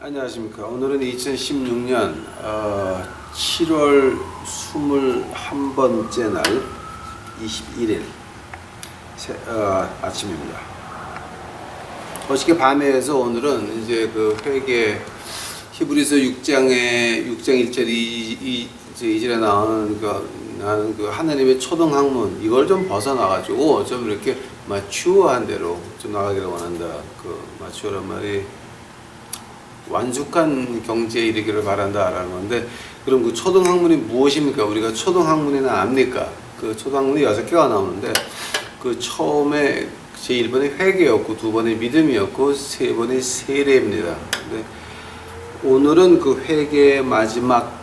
안녕하십니까. 오늘은 2016년 7월 21번째 날 21일 아침입니다. 어저께 밤에 해서 오늘은 이제 그 회개 히브리서 6장의 6장 1절 2절에 나오는 그 하나님의 초등학문 이걸 좀 벗어나가지고 좀 이렇게 마추어한 대로 좀 나가기를 원한다. 그 마추어란 말이 완숙한 경지에 이르기를 바란다라는 건데, 그럼 그 초등학문이 무엇입니까? 우리가 초등학문이나 압니까? 그 초등학문이 6개가 나오는데, 그 처음에 제1번이 회개였고, 2번이 믿음이었고, 3번이 세례입니다. 근데 오늘은 그 회개의 마지막,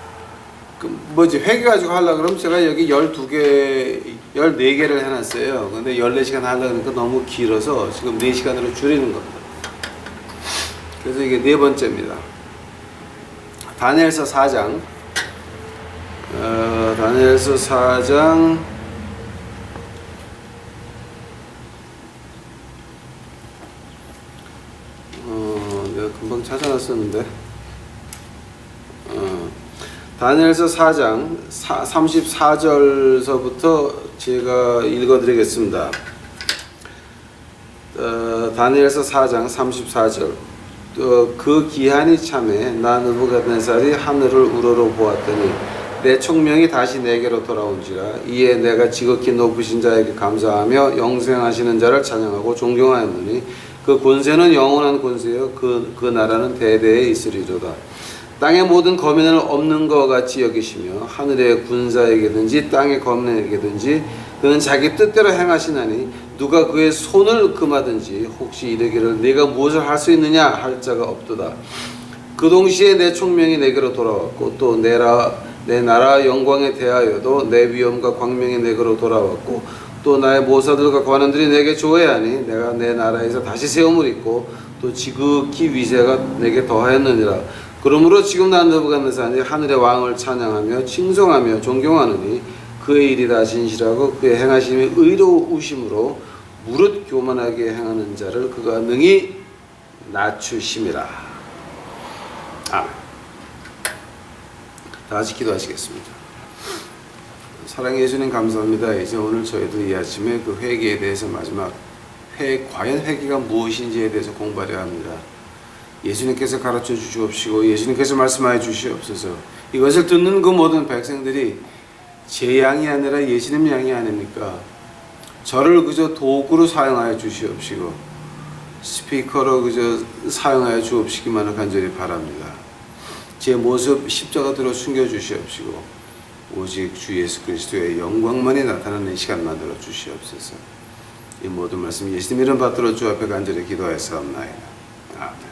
회개 가지고 하려고 그러면 제가 여기 12개, 14개를 해놨어요. 근데 14시간 하려고 하니까 너무 길어서 지금 4시간으로 줄이는 겁니다. 그래서 이게 네 번째입니다. 다니엘서 4장. 다니엘서 4장. 내가 금방 찾아놨었는데. 다니엘서 4장 34절서부터 제가 읽어드리겠습니다. 다니엘서 4장 34절. 그 기한이 참에 나 느부갓네살이 하늘을 우러러 보았더니 내 총명이 다시 내게로 돌아온지라. 이에 내가 지극히 높으신 자에게 감사하며 영생하시는 자를 찬양하고 존경하였느니 그 권세는 영원한 권세요 그 나라는 대대에 있으리로다. 땅의 모든 거민을 없는 것 같이 여기시며 하늘의 군사에게든지 땅의 거민에게든지 그는 자기 뜻대로 행하시나니 누가 그의 손을 금하든지 혹시 이르기를 네가 무엇을 할 수 있느냐 할 자가 없도다. 그 동시에 내 총명이 내게로 돌아왔고 또 내 나라 영광에 대하여도 내 위엄과 광명이 내게로 돌아왔고 또 나의 모사들과 관원들이 내게 조회하니 내가 내 나라에서 다시 세움을 입고 또 지극히 위세가 내게 더하였느니라. 그러므로 지금 난 느부갓네살이 하늘의 왕을 찬양하며 칭송하며 존경하느니 그의 일이 다 진실하고 그의 행하심이 의로우심으로 무릇 교만하게 행하는 자를 그가 능히 낮추심이라. 아멘. 다 같이 기도하시겠습니다. 사랑의 예수님 감사합니다. 이제 오늘 저희도 이 아침에 그 회개에 대해서 마지막 과연 회개가 무엇인지에 대해서 공부하려 합니다. 예수님께서 가르쳐 주시옵시고 예수님께서 말씀하여 주시옵소서. 이것을 듣는 그 모든 백성들이 제 양이 아니라 예수님 양이 아닙니까? 저를 그저 도구로 사용하여 주시옵시고 스피커로 그저 사용하여 주옵시기만을 간절히 바랍니다. 제 모습 십자가대로 숨겨 주시옵시고 오직 주 예수 그리스도의 영광만이 나타나는 시간 만들어 주시옵소서. 이 모든 말씀 예수님 이름 받들어 주 앞에 간절히 기도하였사옵나이다. 아멘.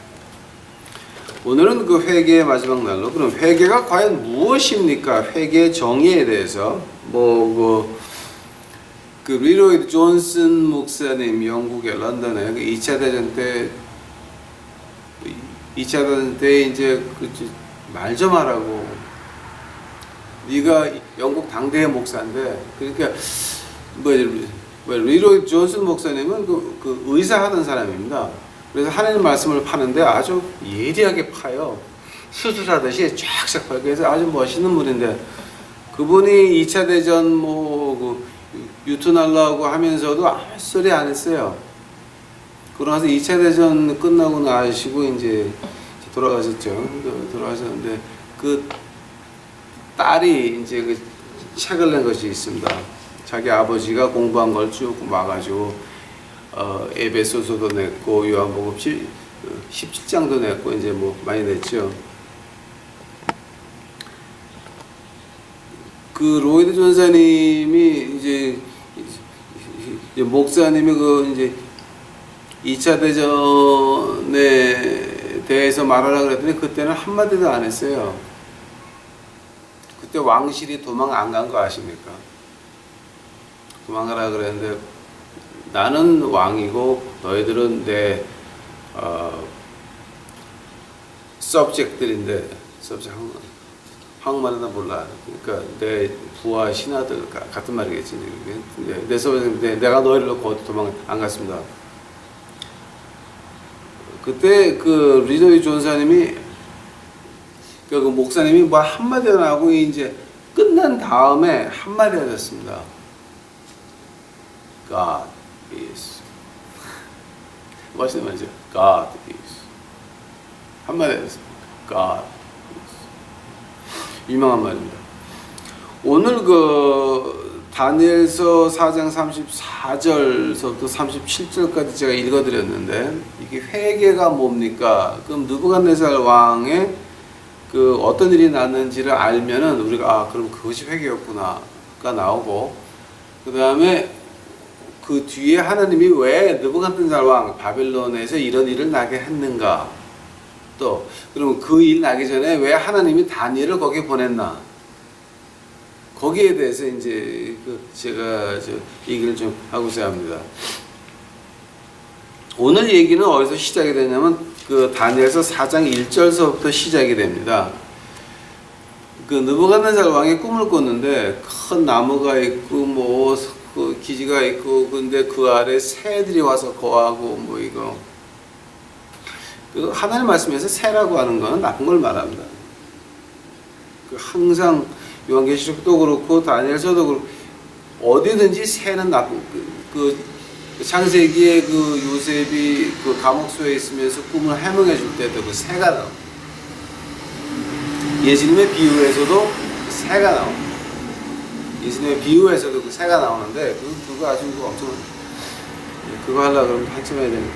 오늘은 그 회개의 마지막 날로, 그럼 회개가 과연 무엇입니까? 회개의 정의에 대해서 그 리로이드 존슨 목사님, 영국의 런던에 2차 대전 때 이제 말 좀 하라고. 네가 영국 당대의 목사인데, 그러니까 리로이드 존슨 목사님은 그 의사 하던 사람입니다. 그래서 하나님 말씀을 파는데 아주 예리하게 파요. 수술하듯이 쫙쫙 파요. 그래서 아주 멋있는 분인데, 그분이 2차 대전 유턴하려고 하면서도 아무 소리 안 했어요. 그러고 나서 2차 대전 끝나고 나시고 이제 돌아가셨죠. 돌아가셨는데 그 딸이 이제 그 책을 낸 것이 있습니다. 자기 아버지가 공부한 걸 쭉 와가지고 에베소서도 냈고 요한복음 17장도 냈고 이제 많이 냈죠. 그 로이드 전사님이 이제 목사님이 이제 2차 대전에 대해서 말하려고 그랬더니 그때는 한마디도 안 했어요. 그때 왕실이 도망 안 간 거 아십니까? 도망가라 그랬는데 나는 왕이고 너희들은 내 서브젝트들인데 한국말은 몰라. 그러니까 내 부하 신하들 같은 말이겠지. 내 서브젝트 내가 너희를 놓고 어디 도망 안 갔습니다. 그때 그 리더리 존사님이 그 목사님이 뭐 한마디 안 하고 이제 끝난 다음에 한마디 하셨습니다. God is. 멋있는 말이죠. God is. 한마디 하셨습니다. God is. 유명한 말입니다. 오늘 그 다니엘서 4장 34절서부터 37절까지 제가 읽어드렸는데 이게 회개가 뭡니까? 그럼 느부갓네살 왕의 그 어떤 일이 났는지를 알면은 우리가 그럼 그것이 회개였구나가 나오고, 그 다음에 그 뒤에 하나님이 왜 느부갓네살 왕 바벨론에서 이런 일을 나게 했는가, 또 그러면 그 일 나기 전에 왜 하나님이 다니엘을 거기에 보냈나, 거기에 대해서 이제 제가 얘기를 좀 하고자 합니다. 오늘 얘기는 어디서 시작이 되냐면 그 다니엘서 4장 1절서부터 시작이 됩니다. 그 느부갓네살 왕이 꿈을 꿨는데 큰 나무가 있고 뭐 그 기지가 있고, 근데 그 아래 새들이 와서 거하고 뭐 이거 그 하나님 말씀에서 새라고 하는 거는 나쁜 걸 말합니다. 그 항상 요한계시록도 그렇고 다니엘서도 그렇고 어디든지 새는 나쁜 그 창세기에 그 요셉이 그 감옥소에 있으면서 꿈을 해몽해 줄 때도 그 새가 나옵니다. 예수님의 비유에서도 새가 나옵니다. 예수님의 비유에서도 그 새가 나오는데 그거 아주 엄청 그거 하려고 그러면 한참 해야 되니까.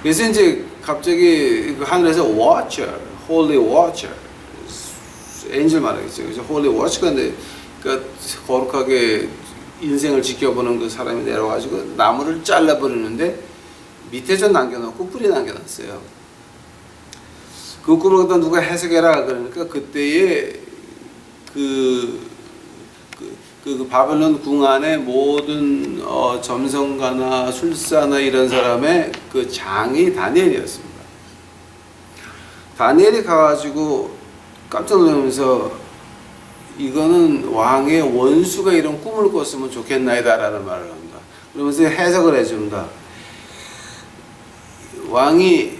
그래서 이제 갑자기 그 하늘에서 Watcher, Holy Watcher, 엔젤 말하겠죠. 그래서 Holy Watcher가 근데 그러니까 거룩하게 인생을 지켜보는 그 사람이 내려와가지고 나무를 잘라버리는데 밑에 좀 남겨놓고 뿌리 남겨놨어요. 그 꿈을 갖다 누가 해석해라 그러니까 그때에 그 바벨론 궁 안에 모든 점성가나 술사나 이런 사람의 그 장이 다니엘이었습니다. 다니엘이 가가지고 깜짝 놀라면서 이거는 왕의 원수가 이런 꿈을 꿨으면 좋겠나이다라는 말을 합니다. 그러면서 해석을 해줍니다. 왕이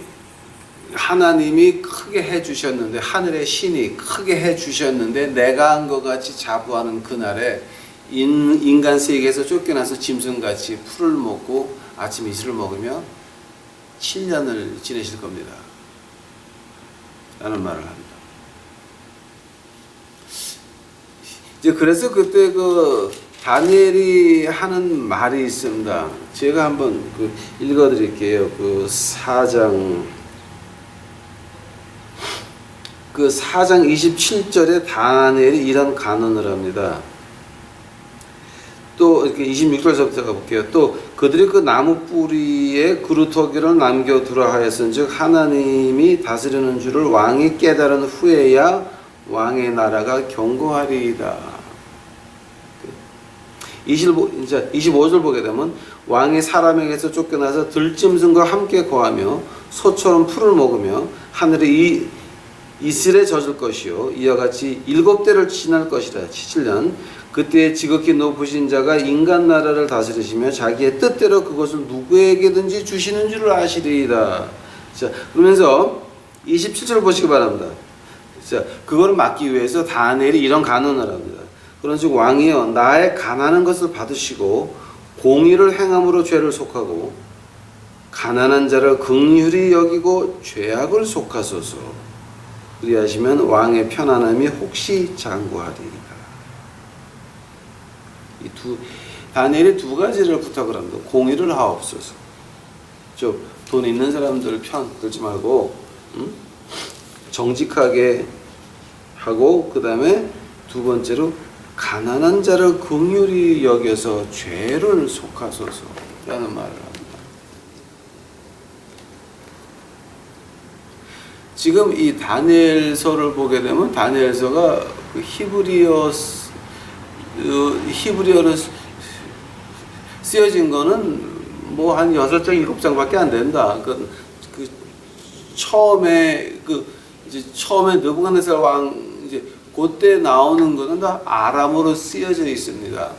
하나님이 크게 해주셨는데, 하늘의 신이 크게 해주셨는데 내가 한 것 같이 자부하는 그날에 인간 세계에서 쫓겨나서 짐승같이 풀을 먹고 아침 이슬을 먹으며 7년을 지내실 겁니다. 라는 말을 합니다. 이제 그래서 그때 그 다니엘이 하는 말이 있습니다. 제가 한번 읽어드릴게요. 그 4장 27절에 다니엘이 이런 간언을 합니다. 또 이렇게 26절부터 가볼게요. 또 그들이 그 나무 뿌리에 그루터기를 남겨두라 하였은즉 하나님이 다스리는 줄을 왕이 깨달은 후에야 왕의 나라가 견고하리이다. 25절 보게 되면 왕이 사람에게서 쫓겨나서 들짐승과 함께 거하며 소처럼 풀을 먹으며 하늘이 이슬에 젖을 것이요 이와 같이 7대를 지날 것이라. 7년 그때 지극히 높으신 자가 인간 나라를 다스리시며 자기의 뜻대로 그것을 누구에게든지 주시는 줄을 아시리이다. 자, 그러면서 27절 보시기 바랍니다. 자, 그거를 막기 위해서 다니엘이 이런 간언을 합니다. 그런즉 왕이여 나의 가난한 것을 받으시고 공의를 행함으로 죄를 속하고 가난한 자를 긍휼히 여기고 죄악을 속하소서. 그리하시면 왕의 편안함이 혹시 장구하리이다. 다니엘이 두 가지를 부탁을 합니다. 공의를 하옵소서. 돈 있는 사람들 편 들지 말고 정직하게 하고, 그 다음에 두 번째로 가난한 자를 긍휼히 여겨서 죄를 속하소서 라는 말을 합니다. 지금 이 다니엘서를 보게 되면 다니엘서가 그 히브리어로 쓰여진 거는 뭐 한 6장, 7장밖에 안 된다. 처음에 느부갓네살 왕 이제 그때 나오는 거는 다 아람어로 쓰여져 있습니다.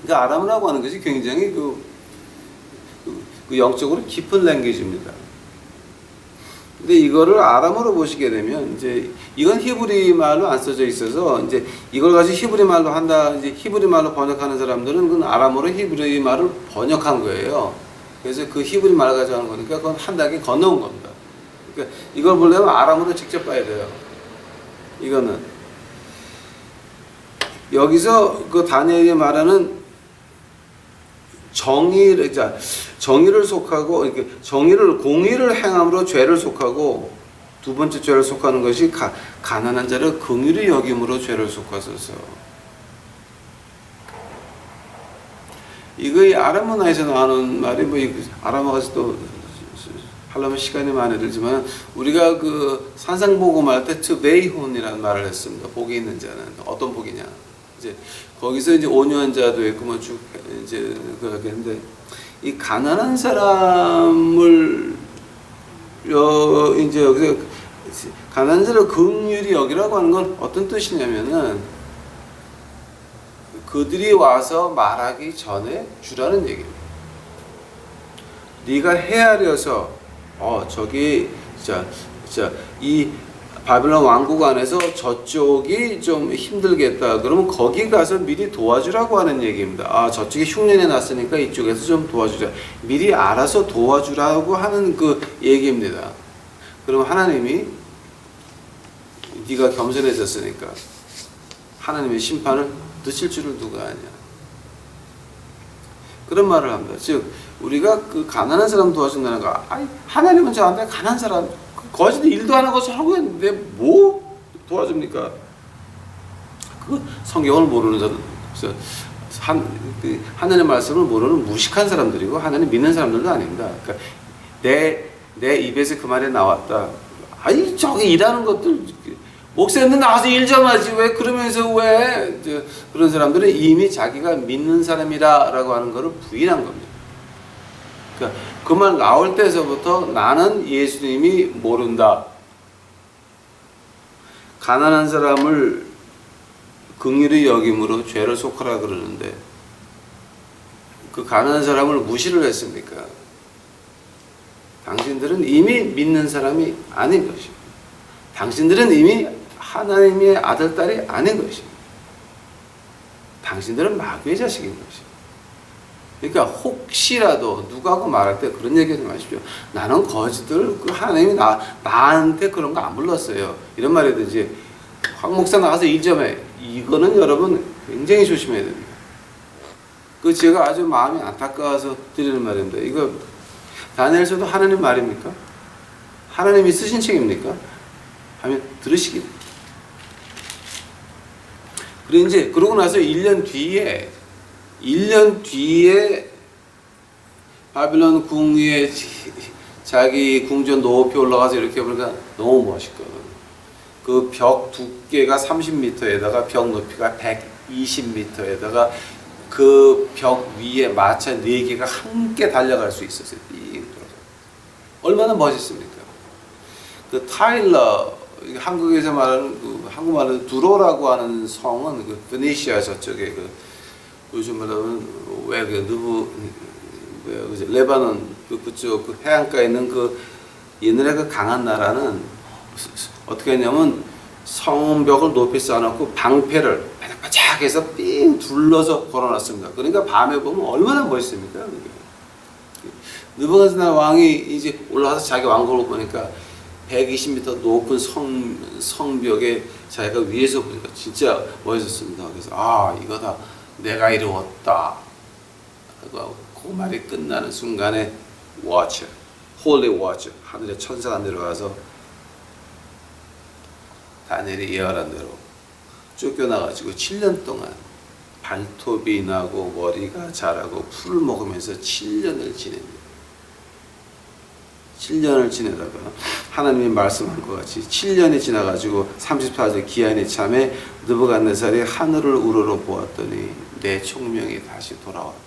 그러니까 아람어라고 하는 것이 굉장히 그 영적으로 깊은 랭귀지입니다. 근데 이거를 아람어로 보시게 되면 이제 이건 히브리 말로 안 써져 있어서 이제 이걸 가지고 히브리 말로 한다, 이제 히브리 말로 번역하는 사람들은 그건 아람어로 히브리 말을 번역한 거예요. 그래서 그 히브리 말을 가지고 하는 거니까 그건 한 단계 건너온 겁니다. 그러니까 이걸 보려면 아람어로 직접 봐야 돼요. 이거는 여기서 그 다니엘이 말하는 정의를 속하고, 이렇게 공의를 행함으로 죄를 속하고, 두 번째 죄를 속하는 것이 가난한 자를 긍휼히 여김으로 죄를 속하소서. 이거 이 아람어나에서 나오는 말이 뭐 아람어가 또 하려면 시간이 많이 들지만 우리가 그 산상복음할 때 트베이혼이라는 말을 했습니다. 복이 있는 자는 어떤 복이냐? 이제 거기서 이제 온유한 자도 있고 뭐 쭉 이제 그렇게 했는데 이 가난한 사람을 이제 여기서 가난한 자를 긍휼히 여기라고 하는 건 어떤 뜻이냐면은 그들이 와서 말하기 전에 주라는 얘기입니다. 네가 헤아려서 저기 이 바빌론 왕국 안에서 저쪽이 좀 힘들겠다. 그러면 거기 가서 미리 도와주라고 하는 얘기입니다. 저쪽이 흉년이 났으니까 이쪽에서 좀 도와주자. 미리 알아서 도와주라고 하는 그 얘기입니다. 그럼 하나님이 네가 겸손해졌으니까 하나님의 심판을 늦출 줄을 누가 아냐. 그런 말을 합니다. 즉 우리가 그 가난한 사람 도와준다는 거, 하나님은 저한테 가난한 사람 거짓 일도 안 하고 살고 있는데 뭐 도와줍니까? 그 성경을 모르는 사람, 하나님의 말씀을 모르는 무식한 사람들이고 하나님 믿는 사람들도 아닙니다. 그러니까 내 입에서 그 말이 나왔다. 저기 일하는 것들 목사님들 나와서 일 좀 하지 왜 그러면서 왜 그런 사람들은 이미 자기가 믿는 사람이라고 하는 것을 부인한 겁니다. 그러니까 그 말 나올 때서부터 나는 예수님이 모른다. 가난한 사람을 긍휼히 여김으로 죄를 속하라 그러는데 그 가난한 사람을 무시를 했습니까? 당신들은 이미 믿는 사람이 아닌 것입니다. 당신들은 이미 하나님의 아들, 딸이 아닌 것입니다. 당신들은 마귀의 자식인 것입니다. 그러니까 혹시라도 누구하고 말할 때 그런 얘기 하지 마십시오. 나는 거지들 하나님이 나한테 그런 거 안 불렀어요. 이런 말이든지 황 목사 나가서 일 좀 해. 이거는 여러분 굉장히 조심해야 됩니다. 그 제가 아주 마음이 안타까워서 드리는 말입니다. 이거 다니엘서도 하나님 말입니까? 하나님이 쓰신 책입니까? 하면 들으시기. 그러고 나서 1년 뒤에 바빌론 궁 위에 자기 궁전 높이 올라가서 이렇게 보니까 너무 멋있거든. 그 벽 두께가 30m에다가 벽 높이가 120m에다가 그 벽 위에 마차 4개가 함께 달려갈 수 있었어요. 얼마나 멋있습니까? 그 타일러, 한국에서 말하는 한국말로 두로라고 하는 성은 그 베네시아 저쪽에 요즘 말하면 레바논 그쪽 그 해안가에 있는 그 옛날에 그 강한 나라는 어떻게 했냐면 성벽을 높이 쌓아놓고 방패를 바짝바짝해서 삥 둘러서 걸어놨습니다. 그러니까 밤에 보면 얼마나 멋있습니까? 느부갓네살 왕이 이제 올라가서 자기 왕국을 보니까 120m 높은 성벽에 자기가 위에서 보니까 진짜 멋있었습니다. 그래서 이거다 내가 이루었다. 그 말이 끝나는 순간에 워처, 홀리 워처, 하늘의 천사가 내려와서 다니엘이 예언한 대로 쫓겨나가지고 7년 동안 발톱이 나고 머리가 자라고 풀을 먹으면서 7년을 지냅니다. 7년을 지내다가 하나님이 말씀한 것 같이 7년이 지나가지고 34절 기한이 참에 느부갓네살이 하늘을 우러러 보았더니 내 총명이 다시 돌아왔다.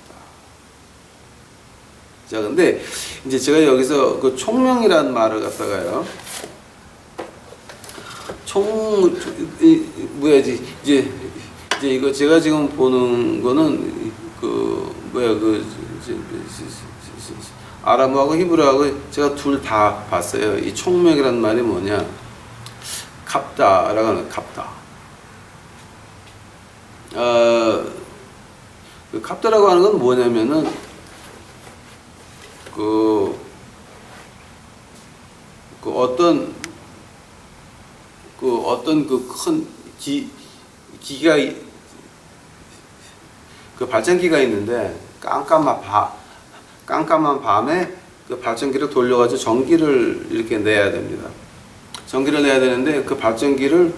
자, 근데 이제 제가 여기서 그 총명이라는 말을 갖다가요. 이제 이거 제가 지금 보는 거는 아람어하고 히브리어하고 제가 둘 다 봤어요. 이 총명이라는 말이 뭐냐? 갑다라고 하는 갑다. 그 갑다라고 하는 건 뭐냐면은 그 어떤 그 큰 기가 그 발전기가 있는데 깜깜한 밤에 그 발전기를 돌려가지고 전기를 이렇게 내야 됩니다. 전기를 내야 되는데 그 발전기를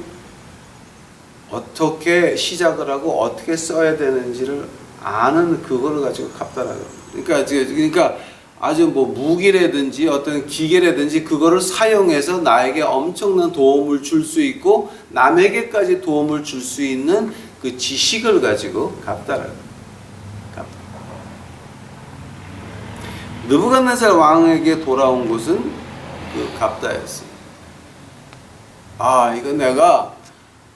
어떻게 시작을 하고 어떻게 써야 되는지를 아는 그거를 가지고 갑다라고. 그러니까 아주 뭐 무기라든지 어떤 기계라든지 그거를 사용해서 나에게 엄청난 도움을 줄 수 있고 남에게까지 도움을 줄 수 있는 그 지식을 가지고 갑다라고. 느부갓네살 왕에게 돌아온 것은 그 갑다였어요. 아, 이거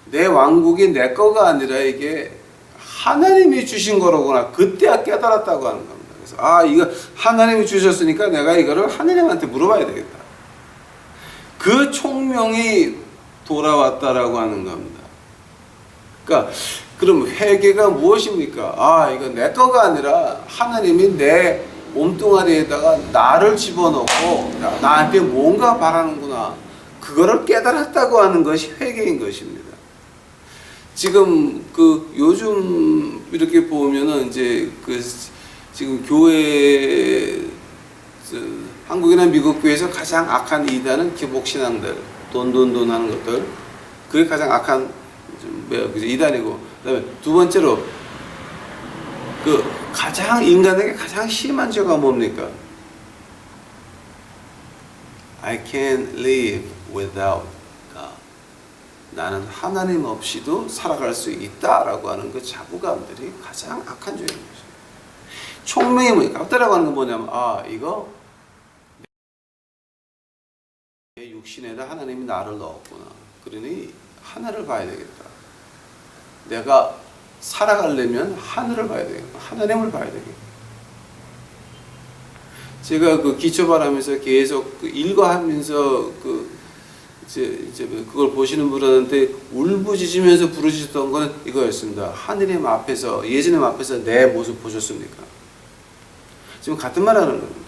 내 왕국이 내 거가 아니라 이게 하나님이 주신 거로구나. 그때야 깨달았다고 하는 겁니다. 그래서 이거 하나님이 주셨으니까 내가 이거를 하나님한테 물어봐야 되겠다. 그 총명이 돌아왔다라고 하는 겁니다. 그러니까 그럼 회개가 무엇입니까? 이거 내 거가 아니라 하나님이 내 몸뚱아리에다가 나를 집어넣고 나한테 뭔가 바라는구나. 그거를 깨달았다고 하는 것이 회개인 것입니다. 지금 요즘 이렇게 보면은 이제 지금 교회 한국이나 미국 교회에서 가장 악한 이단은 기복신앙들, 돈 하는 것들, 그게 가장 악한 이단이고, 그다음에 두 번째로 가장 인간에게 가장 심한 죄가 뭡니까? I can't live without God. 나는 하나님 없이도 살아갈 수 있다라고 하는 그 자부감들이 가장 악한 죄인 거죠. 총명이 뭐냐? 갑다라고 하는 건 뭐냐면 이거 내 육신에다 하나님이 나를 넣었구나. 그러니 하늘을 봐야 되겠다. 내가 살아가려면 하늘을 봐야 되겠다. 하나님을 봐야 되겠다. 제가 기초바람에서 계속 일과하면서 이제 그걸 보시는 분한테 울부짖으면서 부르짖던 건 이거였습니다. 하느님 앞에서, 예수님 앞에서 내 모습 보셨습니까? 지금 같은 말 하는 겁니다.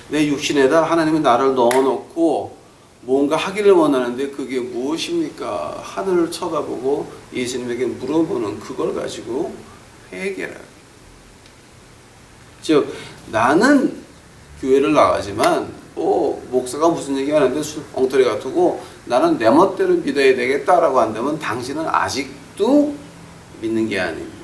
내 육신에다 하나님이 나를 넣어놓고 뭔가 하기를 원하는데 그게 무엇입니까? 하늘을 쳐다보고 예수님에게 물어보는 그걸 가지고 회개라. 즉 나는 교회를 나가지만 목사가 무슨 얘기하는데 엉터리 같고 나는 내 멋대로 믿어야 되겠다라고 한다면 당신은 아직도 믿는 게 아닙니다.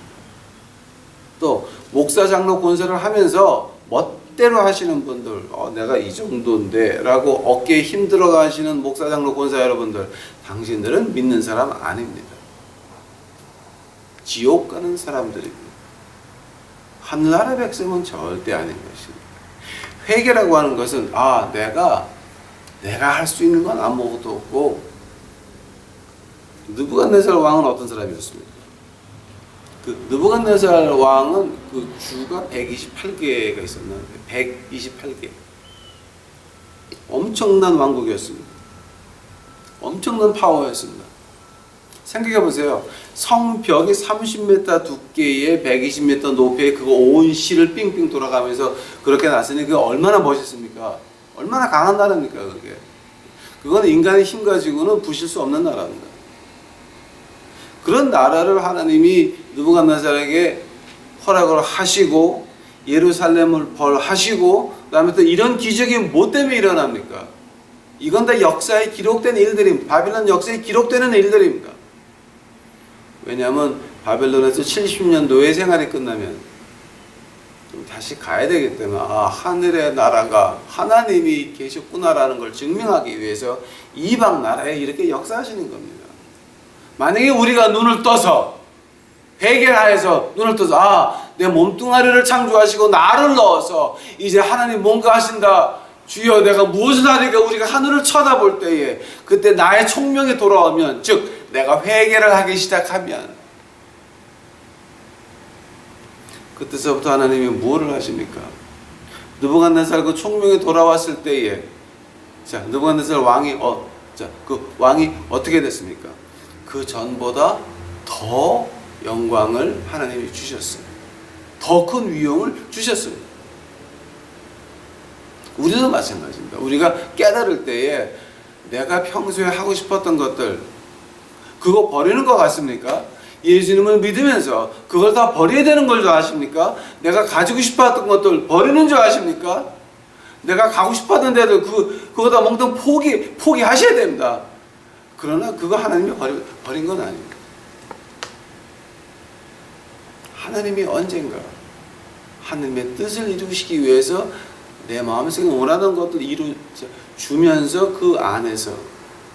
또 목사 장로 권세를 하면서 멋대로 하시는 분들 내가 이 정도인데 라고 어깨에 힘들어 가시는 목사 장로 권사 여러분들, 당신들은 믿는 사람 아닙니다. 지옥 가는 사람들입니다. 하늘나라 백성은 절대 아닌 것입니다. 회개라고 하는 것은 내가 할 수 있는 건 아무것도 없고. 느부갓네살 왕은 어떤 사람이었습니까? 느부갓네살 왕은 주가 128개가 있었나? 128개. 엄청난 왕국이었습니다. 엄청난 파워였습니다. 생각해 보세요. 성벽이 30m 두께에 120m 높이에 그거 온 시를 삥삥 돌아가면서 그렇게 놨으니 그게 얼마나 멋있습니까? 얼마나 강한 나라입니까, 그게? 그건 인간의 힘 가지고는 부실 수 없는 나라입니다. 그런 나라를 하나님이 느부갓네살에게 허락을 하시고 예루살렘을 벌하시고 그다음에 또 이런 기적이 뭐 때문에 일어납니까? 이건 다 역사에 기록된 일들입니다. 바빌론 역사에 기록되는 일들입니다. 왜냐하면 바벨론에서 70년도의 생활이 끝나면 좀 다시 가야 되기 때문에 하늘의 나라가 하나님이 계셨구나라는 걸 증명하기 위해서 이방 나라에 이렇게 역사하시는 겁니다. 만약에 우리가 눈을 떠서 회개하여서 눈을 떠서 내 몸뚱아리를 창조하시고 나를 넣어서 이제 하나님 뭔가 하신다, 주여 내가 무엇을 하리까 우리가 하늘을 쳐다볼 때에 그때 나의 총명이 돌아오면, 즉 내가 회개를 하기 시작하면 그때서부터 하나님이 무엇을 하십니까? 느부갓네살 그 총명이 돌아왔을 때에 자 느부갓네살 왕이 그 왕이 어떻게 됐습니까? 그 전보다 더 영광을 하나님이 주셨어요. 더 큰 위엄을 주셨습니다. 우리도 마찬가지입니다. 우리가 깨달을 때에 내가 평소에 하고 싶었던 것들 그거 버리는 것 같습니까? 예수님을 믿으면서 그걸 다 버려야 되는 걸 줄 아십니까? 내가 가지고 싶었던 것들 버리는 줄 아십니까? 내가 가고 싶었던 데들 그거 다 몽땅 포기하셔야 됩니다. 그러나 그거 하나님이 버린 건 아닙니다. 하나님이 언젠가 하나님의 뜻을 이루시기 위해서 내 마음속에 원하는 것들 주면서 그 안에서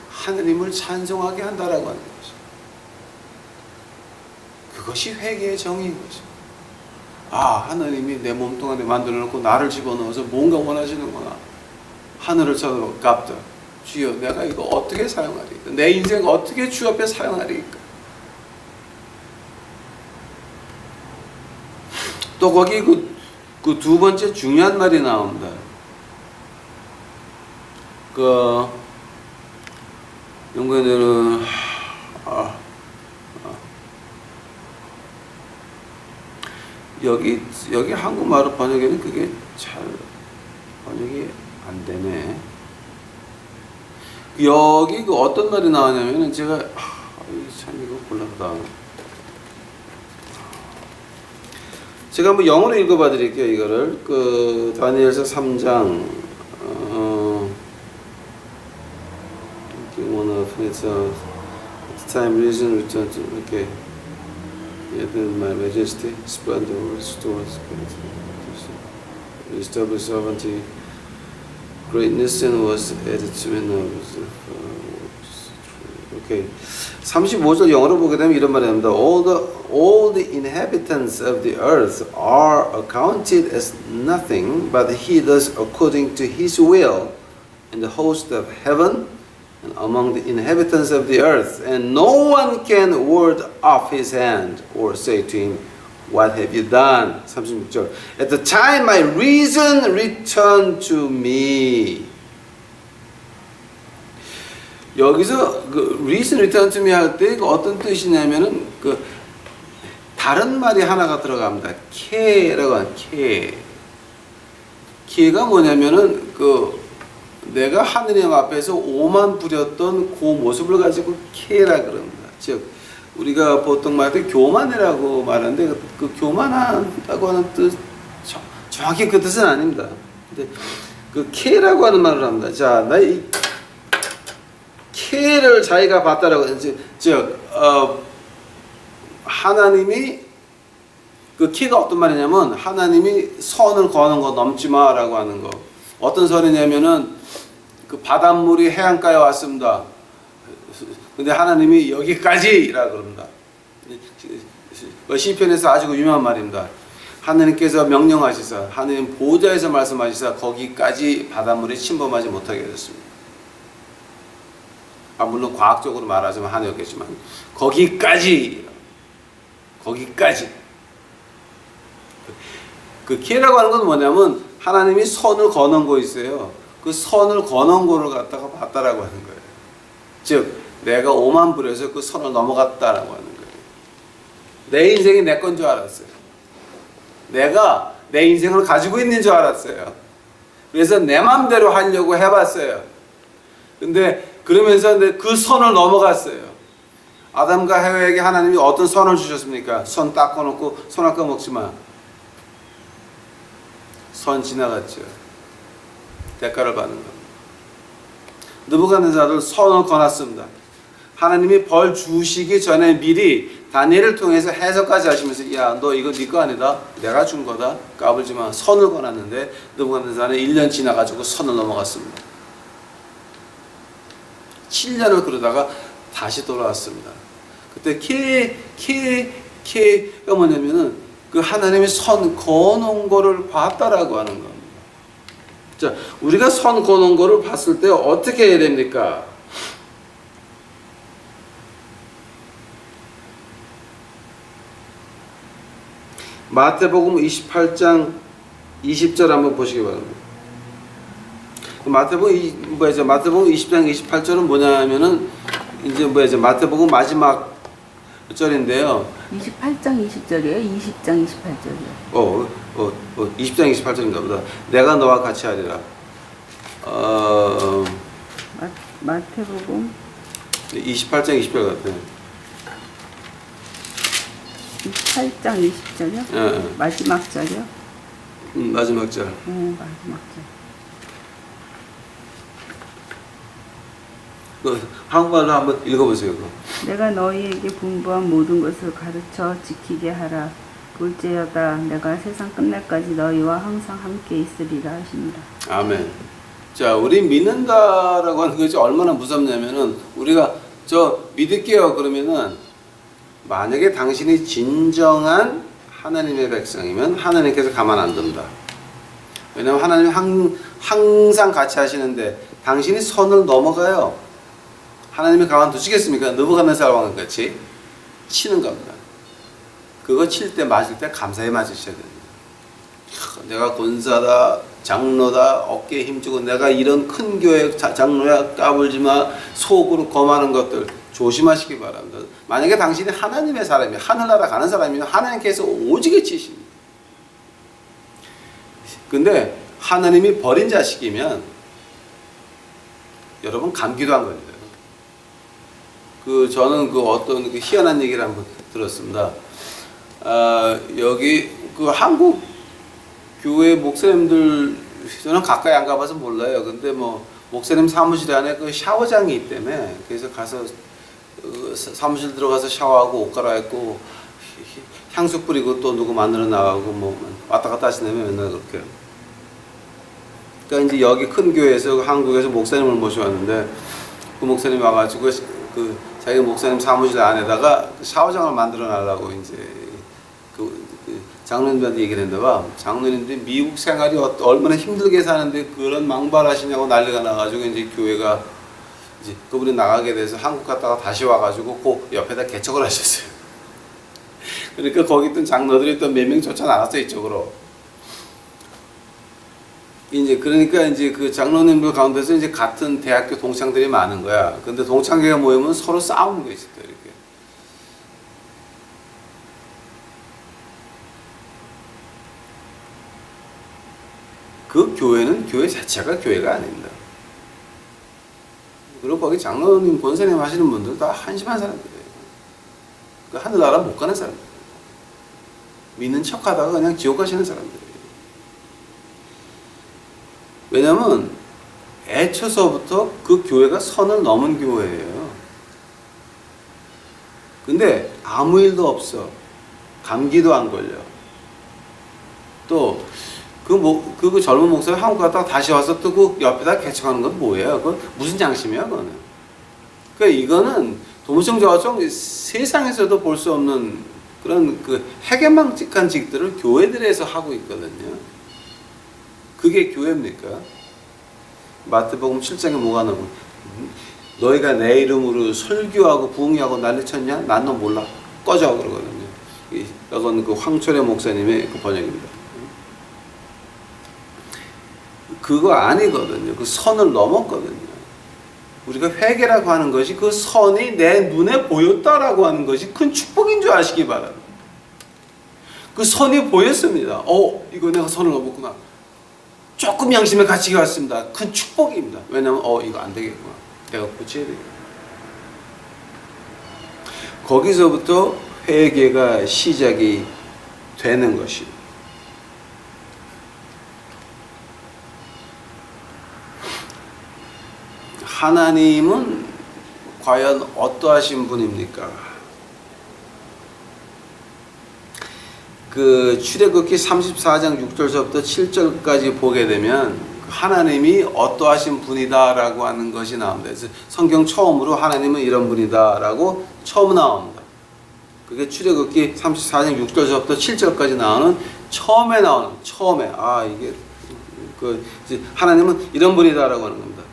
하나님을 찬송하게 한다라고 하는 거죠. 그것이 회개의 정의인 거죠. 하나님이 내 몸뚱 안에 만들어 놓고 나를 집어넣어서 뭔가 원하시는구나. 하늘을 쳐다깝다. 주여 내가 이거 어떻게 사용하리까? 내 인생 어떻게 주 앞에 사용하리까? 또 거기 그 두 번째 중요한 말이 나옵니다. 영국에는 여기 한국말로 번역에는 그게 잘 번역이 안 되네. 여기 그 어떤 말이 나오냐면은 제가 참 이거 곤란하다. 제가 한번 영어로 읽어봐 드릴게요. 이거를 다니엘서 3장 at the time reason returned to okay. My majesty splendor restores established sovereignty greatness and was added to me. Okay. 35절 영어로 보게 되면 이런 말이 나옵니다. All the inhabitants of the earth are accounted as nothing, but he does according to his will in the host of heaven and among the inhabitants of the earth, and no one can ward off his hand or say to him, What have you done? 36절. At the time my reason returned to me. 여기서 reason returned to me 할 때 어떤 뜻이냐면은 다른 말이 하나가 들어갑니다. 케라고 하는 케가 뭐냐면은 내가 하느님 앞에서 오만 부렸던 그 모습을 가지고 케라 그럽니다. 즉 우리가 보통 말할 때 교만이라고 말하는데 그 교만하다고 하는 뜻 정확히 그 뜻은 아닙니다. 근데 케라고 하는 말을 합니다. 자, 나 이 케를 자기가 봤다라고 즉 하나님이 케가 어떤 말이냐면 하나님이 선을 거는 거 넘지 마라고 하는 거. 어떤 선이냐면은 바닷물이 해안가에 왔습니다. 근데 하나님이 여기까지라 그럽니다. 시편에서 아주 유명한 말입니다. 하나님께서 명령하시사 하나님 보좌에서 말씀하시사 거기까지 바닷물이 침범하지 못하게 하셨습니다. 물론 과학적으로 말하자면 하늘이겠지만 거기까지 키라고 하는 건 뭐냐면 하나님이 선을 거는 거 있어요. 그 선을 거는 거를 갖다가 봤다라고 하는 거예요. 즉 내가 오만 불에서 그 선을 넘어갔다라고 하는 거예요. 내 인생이 내 건 줄 알았어요. 내가 내 인생을 가지고 있는 줄 알았어요. 그래서 내 마음대로 하려고 해봤어요. 근데 그러면서 그 선을 넘어갔어요. 아담과 해와에게 하나님이 어떤 선을 주셨습니까? 선 닦아놓고 손 아까 먹지 마. 선 지나갔죠. 대가를 받는 겁니다. 느부갓네살은 선을 거놨습니다. 하나님이 벌 주시기 전에 미리 다니엘을 통해서 해석까지 하시면서 야, 너 이거 네 거 아니다. 내가 준 거다. 까불지 마. 선을 거놨는데 느부갓네살은 1년 지나가지고 선을 넘어갔습니다. 7년을 그러다가 다시 돌아왔습니다. 그때 케가 뭐냐면은 하나님이 선 거놓은 거를 봤다라고 하는 겁니다. 자, 우리가 선 거놓은 거를 봤을 때 어떻게 해야 됩니까? 마태복음 28장 20절 한번 보시기 바랍니다. 마태복음 20장 28절은 뭐냐면은 이제 마태복음 마지막 절인데요. 28장 20절이에요? 20장 28절이요? 20장 28절인가 보다. 내가 너와 같이 하리라. 마태복음 28장 20절 같아요. 28장 20절이요? 예. 마지막 절이요? 마지막 절. 마지막 절. 한국말로 한번 읽어보세요. 내가 너희에게 분부한 모든 것을 가르쳐 지키게 하라. 볼지어다 내가 세상 끝날까지 너희와 항상 함께 있으리라 하십니다. 아멘. 자, 우리 믿는다라고 하는 것이 얼마나 무섭냐면은 우리가 믿을게요 그러면은 만약에 당신이 진정한 하나님의 백성이면 하나님께서 가만 안 둔다. 왜냐하면 하나님이 항상 같이 하시는데 당신이 선을 넘어가요. 하나님이 가만 두시겠습니까? 느부갓네살 왕 같이 치는 겁니다. 그거 칠 때 맞을 때 감사히 맞으셔야 됩니다. 내가 권사다, 장로다, 어깨에 힘주고 내가 이런 큰 교회 장로야 까불지마 속으로 검하는 것들 조심하시기 바랍니다. 만약에 당신이 하나님의 사람이 하늘나라 가는 사람이면 하나님께서 오지게 치십니다. 근데 하나님이 버린 자식이면 여러분 감기도 안 걸려요. 저는 어떤 희한한 얘기를 한번 들었습니다. 여기 한국 교회 목사님들 저는 가까이 안 가봐서 몰라요. 근데 목사님 사무실 안에 샤워장이 있다며. 그래서 가서 사무실 들어가서 샤워하고 옷 갈아입고 향수 뿌리고 또 누구 만나러 나가고 왔다 갔다 하시냐면 맨날 그렇게. 그러니까 이제 여기 큰 교회에서 한국에서 목사님을 모셔왔는데 그 목사님 와가지고 자기 목사님 사무실 안에다가 샤워장을 만들어 놔라고 이제 장로님들한테 얘기를 했나 봐. 장로님들이 미국 생활이 얼마나 힘들게 사는데 그런 망발하시냐고 난리가 나가지고 이제 교회가 이제 그분이 나가게 돼서 한국 갔다가 다시 와가지고 그 옆에다 개척을 하셨어요. 그러니까 거기 있던 장로들이 또 몇 명 쫓아나갔어요 이쪽으로. 그러니까 그 장로님들 가운데서 이제 같은 대학교 동창들이 많은 거야. 근데 동창회가 모이면 서로 싸우는 게 있었다 이렇게. 그 교회는 교회 자체가 교회가 아닙니다. 그리고 거기 장로님, 권사님 하시는 분들 다 한심한 사람들이에요. 하늘나라 못 가는 사람들. 믿는 척하다가 그냥 지옥 가시는 사람들이에요. 왜냐면 애초서부터 그 교회가 선을 넘은 교회예요. 근데 아무 일도 없어. 감기도 안 걸려. 또 그 젊은 목사님 한국 갔다가 다시 와서 또 그 옆에다 개척하는 건 뭐예요? 그 무슨 장심이야, 그거는? 그러니까 이거는 도무성저성 세상에서도 볼 수 없는 그런 해괴망측한 직들을 교회들에서 하고 있거든요. 그게 교회입니까? 마태복음 7장에 뭐가 나오고 너희가 내 이름으로 설교하고 부흥하고 난리쳤냐? 난 너 몰라. 꺼져 그러거든요. 이건 황철의 목사님의 번역입니다. 그거 아니거든요. 그 선을 넘었거든요. 우리가 회개라고 하는 것이 그 선이 내 눈에 보였다라고 하는 것이 큰 축복인 줄 아시기 바랍니다. 그 선이 보였습니다. 이거 내가 선을 넘었구나. 조금 양심의 가치가 왔습니다. 큰 축복입니다. 왜냐하면 이거 안 되겠구나. 내가 고쳐야 되겠구나. 거기서부터 회개가 시작이 되는 것입니다. 하나님은 과연 어떠하신 분입니까? 출애굽기 34장 6절서부터 7절까지 보게 되면 하나님이 어떠하신 분이다라고 하는 것이 나옵니다. 그래서 성경 처음으로 하나님은 이런 분이다라고 처음 나옵니다. 그게 출애굽기 34장 6절서부터 7절까지 나오는 처음에 이게 하나님은 이런 분이다라고 하는 겁니다.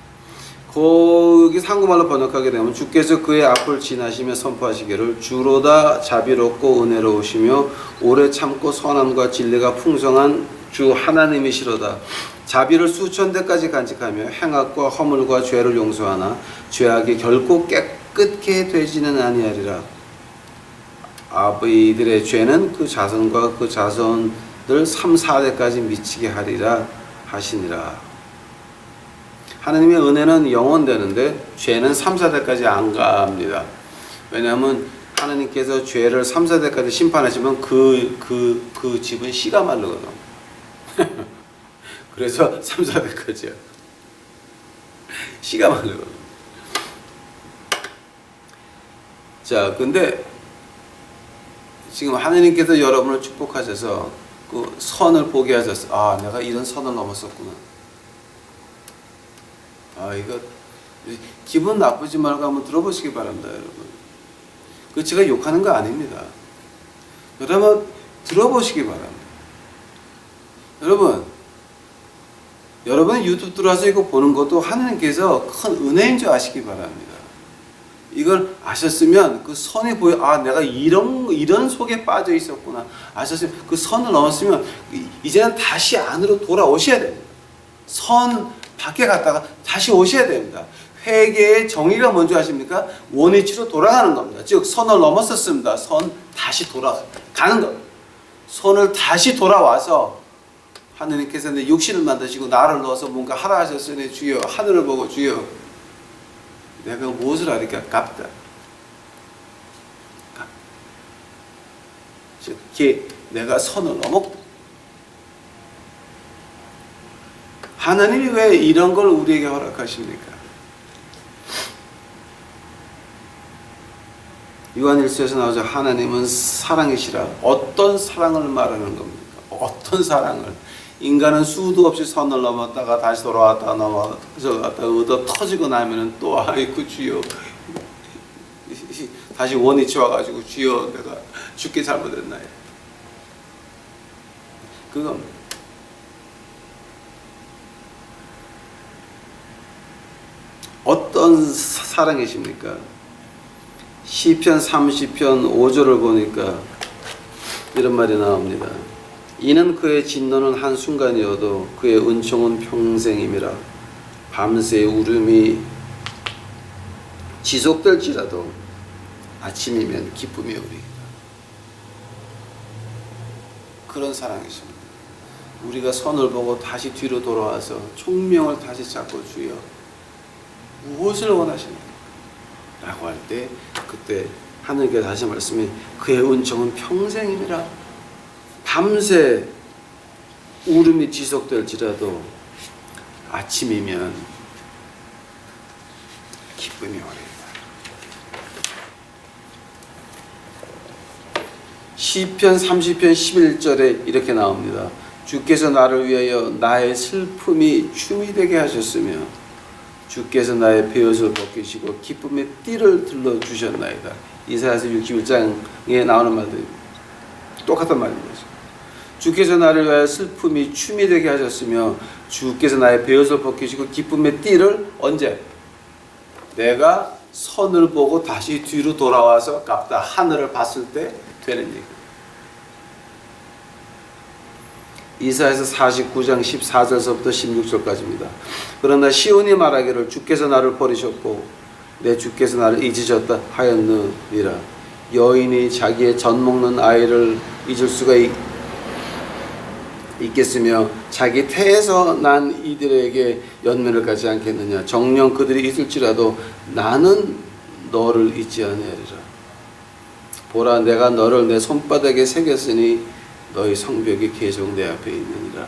거기 한국말로 번역하게 되면 주께서 그의 앞을 지나시며 선포하시기를 주로다 자비롭고 은혜로우시며 오래 참고 선함과 진리가 풍성한 주 하나님이시로다. 자비를 수천 대까지 간직하며 행악과 허물과 죄를 용서하나 죄악이 결코 깨끗게 되지는 아니하리라. 아버지들의 죄는 그 자손과 그 자손들 3, 4대까지 미치게 하리라 하시니라. 하나님의 은혜는 영원되는데 죄는 3, 4대까지 안 갑니다. 왜냐하면 하나님께서 죄를 3, 4대까지 심판하시면 그 집은 씨가 마르거든. 그래서 3, 4대까지야. 씨가 마르거든. 자, 근데 지금 하나님께서 여러분을 축복하셔서 그 선을 보게 하셨어. 아, 내가 이런 선을 넘었었구나. 아, 이거 기분 나쁘지 말고 한번 들어보시기 바랍니다, 여러분. 그 제가 욕하는 거 아닙니다. 여러분 들어보시기 바랍니다. 여러분 유튜브 들어와서 이거 보는 것도 하나님께서 큰 은혜인 줄 아시기 바랍니다. 이걸 아셨으면 그 선이 보여, 아, 내가 이런 속에 빠져 있었구나. 아셨으면 그 선을 넘었으면 이제는 다시 안으로 돌아오셔야 됩니다. 선 밖에 갔다가 다시 오셔야 됩니다. 회개의 정의가 뭔지 아십니까? 원위치로 돌아가는 겁니다. 즉 선을 넘었었습니다. 선 다시 돌아가는 겁니다. 선을 다시 돌아와서 하느님께서 내 육신을 만드시고 나를 넣어서 뭔가 하라 하셨으니 주여, 하늘을 보고 주여, 내가 무엇을 하리까? 갚다. 즉 내가 선을 넘었고, 하나님이 왜 이런 걸 우리에게 허락하십니까? 요한일서에서 나오죠. 하나님은 사랑이시라. 어떤 사랑을 말하는 겁니까? 어떤 사랑을? 인간은 수도 없이 선을 넘었다가 다시 돌아왔다가 넘어갔다가 얻어 터지고 나면은 또 아이고 주여, 다시 원위치 와가지고 주여, 내가 죽게 잘못했나요? 그겁니다. 어떤 사랑이십니까? 시편 30편 5절을 보니까 이런 말이 나옵니다. 이는 그의 진노는 한순간이어도 그의 은총은 평생임이라. 밤새 울음이 지속될지라도 아침이면 기쁨이 오리이다. 그런 사랑이십니다. 우리가 선을 보고 다시 뒤로 돌아와서 총명을 다시 잡고 주여, 무엇을 원하십니까? 라고 할 때 그때 하늘께서 다시 말씀이 그의 은총은 평생이니라. 밤새 울음이 지속될지라도 아침이면 기쁨이 오리이다. 시편 30편 11절에 이렇게 나옵니다. 주께서 나를 위하여 나의 슬픔이 춤이 되게 하셨으며 주께서 나의 베옷을 벗기시고 기쁨의 띠를 들러주셨나이다. 이사야서 61장에 나오는 말들입니다. 똑같은 말입니다. 주께서 나를 위하여 슬픔이 춤이 되게 하셨으며 주께서 나의 베옷을 벗기시고 기쁨의 띠를 언제? 내가 선을 보고 다시 뒤로 돌아와서 갚다 하늘을 봤을 때 되는 얘기. 이사야서 49장 14절서부터 16절까지입니다. 그러나 시온이 말하기를 주께서 나를 버리셨고 내 주께서 나를 잊으셨다 하였느니라. 여인이 자기의 젖 먹는 아이를 잊을 수가 있겠으며 자기 태에서 난 이들에게 연면을 가지 않겠느냐. 정녕 그들이 잊을지라도 나는 너를 잊지 아니하리라. 보라, 내가 너를 내 손바닥에 새겼으니 너희 성벽이 계속 내 앞에 있느니라.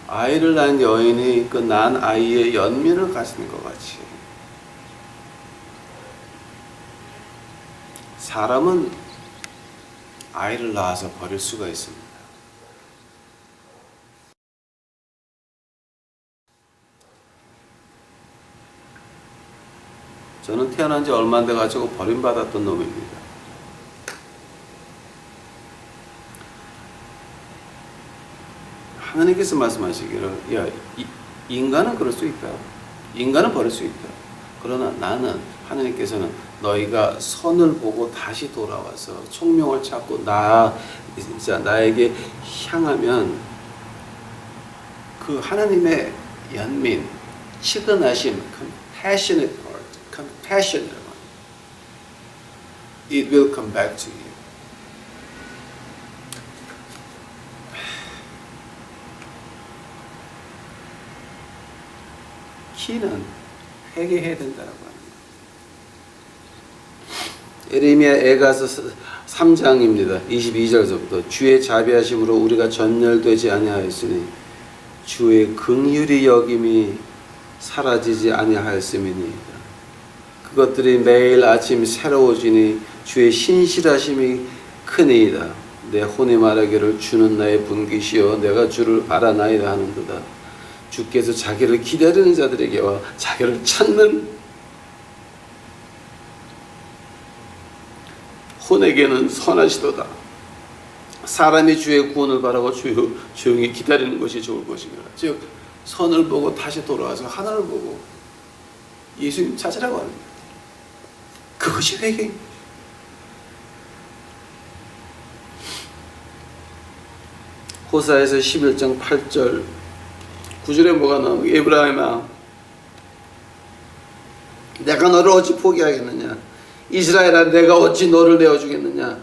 아이를 낳은 여인이 그 난 아이의 연민을 가지는 것 같이 사람은 아이를 낳아서 버릴 수가 있습니다. 저는 태어난 지 얼마 안 돼가지고 버림받았던 놈입니다. 하나님께서 말씀하시기를, 야, 인간은 그럴 수 있다. 인간은 버릴 수 있다. 그러나 나는 하나님께서는 너희가 선을 보고 다시 돌아와서 총명을 찾고 나에게 향하면 그 하나님의 연민, 치근하심, compassionate heart, compassionate heart, it will come back to you. 키는 회개해야 된다라고 합니다. 예레미야 에가서 3장입니다. 22절서부터 주의 자비하심으로 우리가 전멸되지 아니하였으니 주의 긍휼히 여김이 사라지지 아니하였음이니이다. 그것들이 매일 아침 새로워지니 주의 신실하심이 크니이다. 내 혼이 말하기를 주는 나의 분깃이요 내가 주를 바라나이다 하는도다. 주께서 자기를 기다리는 자들에게와 자기를 찾는 혼에게는 선하시도다. 사람이 주의 구원을 바라고 조용히 기다리는 것이 좋을 것이니라. 즉 선을 보고 다시 돌아와서 하늘을 보고 예수님 찾으라고 합니다. 그것이 회개입니다. 호사에서 11장 8절 9절에 뭐가 나오고 에브라임아 내가 너를 어찌 포기하겠느냐 이스라엘아 내가 어찌 너를 내어주겠느냐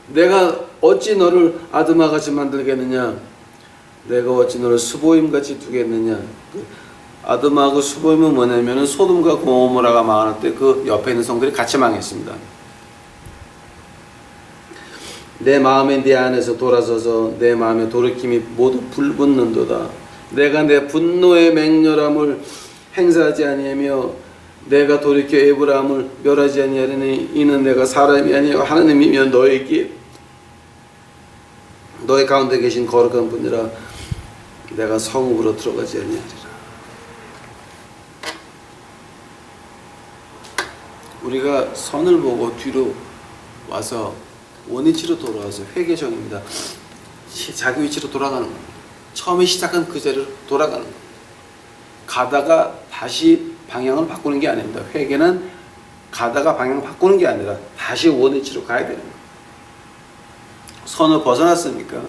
내가 어찌 너를 아드마같이 만들겠느냐 내가 어찌 너를 스보임같이 두겠느냐. 아드마하고 스보임은 뭐냐면 소돔과 고모라가 망할 때 그 옆에 있는 성들이 같이 망했습니다. 내 마음에 네 안에서 돌아서서 내 마음에 돌이킴이 모두 불붙는도다. 내가 내 분노의 맹렬함을 행사하지 아니하며 내가 돌이켜 에브라함을 멸하지 아니하리니 이는 내가 사람이 아니요 하나님이며 너희 가운데 계신 거룩한 분이라 내가 성읍으로 들어가지 아니하리라. 우리가 선을 보고 뒤로 와서 원위치로 돌아와서 회개정입니다. 자기 위치로 돌아가는 겁니다. 처음에 시작한 그 자리로 돌아가는 겁니다. 가다가 다시 방향을 바꾸는 게 아닙니다. 회개는 가다가 방향을 바꾸는 게 아니라 다시 원위치로 가야 되는 거예요. 선을 벗어났습니까?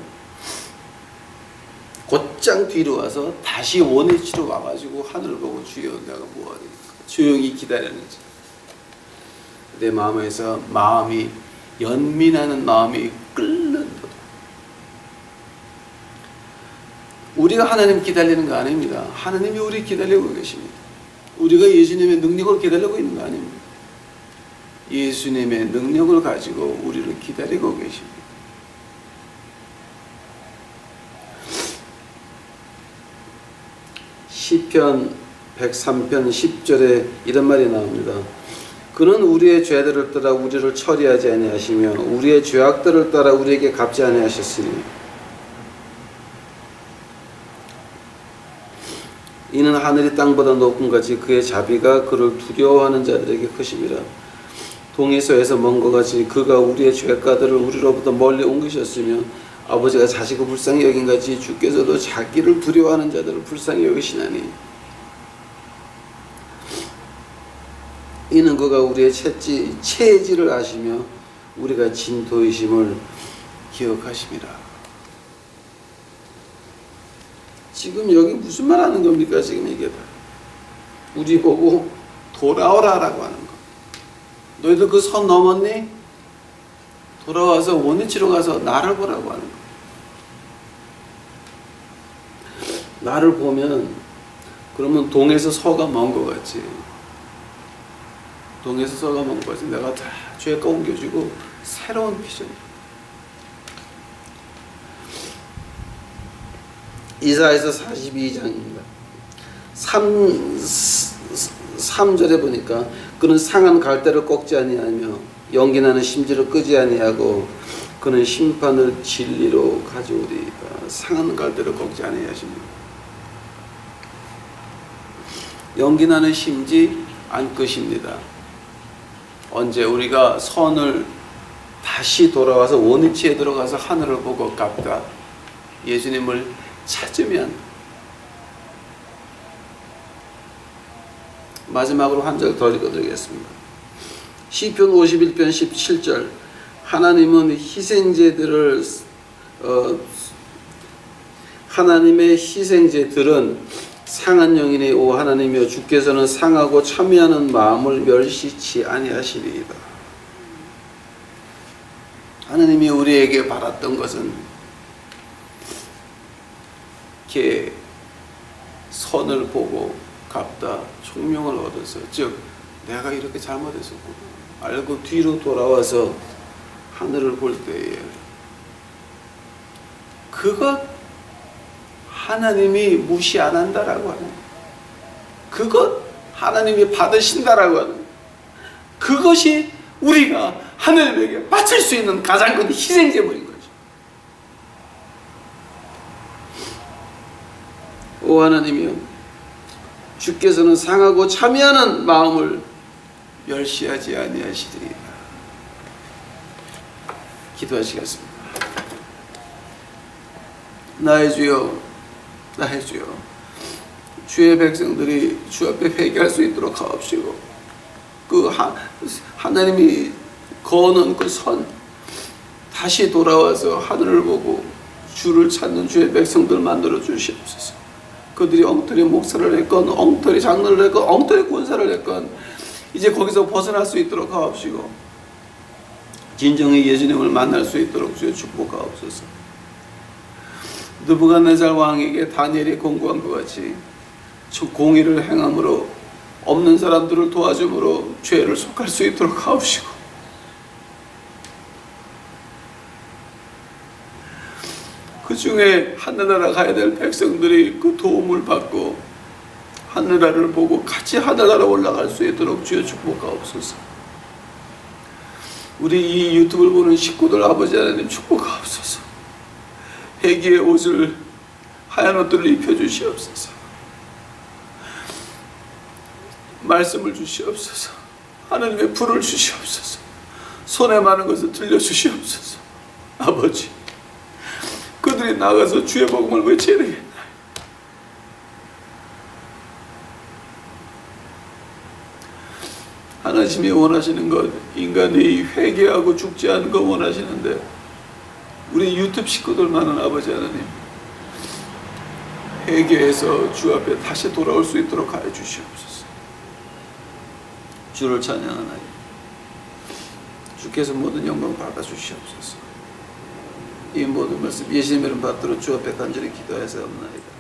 곧장 뒤로 와서 다시 원위치로 와가지고 하늘을 보고 주여 내가 뭐하리까 조용히 기다리는지 내 마음에서 마음이 연민하는 마음이 끓는다. 우리가 하나님 기다리는 거 아닙니다. 하나님이 우리 기다리고 계십니다. 우리가 예수님의 능력을 기다리고 있는 거 아닙니다. 예수님의 능력을 가지고 우리를 기다리고 계십니다. 시편 103편 10절에 이런 말이 나옵니다. 그는 우리의 죄들을 따라 우리를 처리하지 아니하시며 우리의 죄악들을 따라 우리에게 갚지 아니하셨으니 이는 하늘이 땅보다 높은 같이 그의 자비가 그를 두려워하는 자들에게 크심이라. 동에서에서 먼 것 같이 그가 우리의 죄가들을 우리로부터 멀리 옮기셨으며 아버지가 자식을 불쌍히 여긴 같이 주께서도 자기를 두려워하는 자들을 불쌍히 여기시나니 이는 그가 우리의 체질을 아시며 우리가 진토이심을 기억하심이라. 지금 여기 무슨 말 하는 겁니까? 지금 이게 다 우리 보고 돌아오라라고 하는 거. 너희들 그 선 넘었니? 돌아와서 원위치로 가서 나를 보라고 하는 거. 나를 보면 그러면 동에서 서가 먼 것 같지. 동에서 서가 먼 것 같지. 내가 다 죄가 옮겨주고 새로운 비전. 이사야서 42장입니다. 3절에 보니까 그는 상한 갈대를 꺾지 아니하며 연기나는 심지를 끄지 아니하고 그는 심판을 진리로 가져오리이다. 상한 갈대를 꺾지 아니하십니다. 연기나는 심지 안 끄십니다. 언제 우리가 선을 다시 돌아와서 원위치에 들어가서 하늘을 보고 갚다 예수님을 찾으면 마지막으로 한 절 더 읽어드리겠습니다. 시편 51편 17절. 하나님은 희생제들을 하나님의 희생제들은 상한 영이니 오 하나님이여 주께서는 상하고 참여하는 마음을 멸시치 아니하시리이다. 하나님이 우리에게 바랐던 것은 이렇게 선을 보고 갚다 총명을 얻어서, 즉 내가 이렇게 잘못했었구나 알고 뒤로 돌아와서 하늘을 볼 때에 그것 하나님이 무시 안 한다라고 하는, 그것 하나님이 받으신다라고 하는, 그것이 우리가 하나님에게 바칠 수 있는 가장 큰 희생제물인 거죠. 오 하나님이여 주께서는 상하고 참여하는 마음을 멸시하지 아니하시리이다. 기도하시겠습니다. 나의 주여, 나의 주여, 주의 백성들이 주 앞에 회개할 수 있도록 하옵시고, 그 하나님이 거는 그 선 다시 돌아와서 하늘을 보고 주를 찾는 주의 백성들 만들어 주시옵소서. 그들이 엉터리 목사를 했건 엉터리 장로를 했건 엉터리 군사를 했건 이제 거기서 벗어날 수 있도록 하옵시고, 진정의 예수님을 만날 수 있도록 주여 축복하옵소서. 느부갓네살 왕에게 다니엘이 공고한 것 같이 공의를 행함으로 없는 사람들을 도와줌으로 죄를 속할 수 있도록 하옵시고, 그 중에 하늘나라 가야 될 백성들이 그 도움을 받고 하늘나라를 보고 같이 하늘나라 올라갈 수 있도록 주여 축복하옵소서. 우리 이 유튜브를 보는 식구들 아버지 하나님 축복하옵소서. 회개의 옷을 하얀 옷들을 입혀주시옵소서. 말씀을 주시옵소서. 하나님의 불을 주시옵소서. 손에 많은 것을 들려주시옵소서. 아버지, 그들이 나가서 주의 복음을 외쳐야 되겠다. 하나님이 원하시는 것, 인간이 회개하고 죽지 않은 것 원하시는데 우리 유튜브 식구들만은 아버지 하나님 회개해서 주 앞에 다시 돌아올 수 있도록 하여 주시옵소서. 주를 찬양하나니 주께서 모든 영광 받아 주시옵소서. 이 모든 말씀 예수님의 이름 받들어 주 앞에 간절히 기도하였사옵나이다.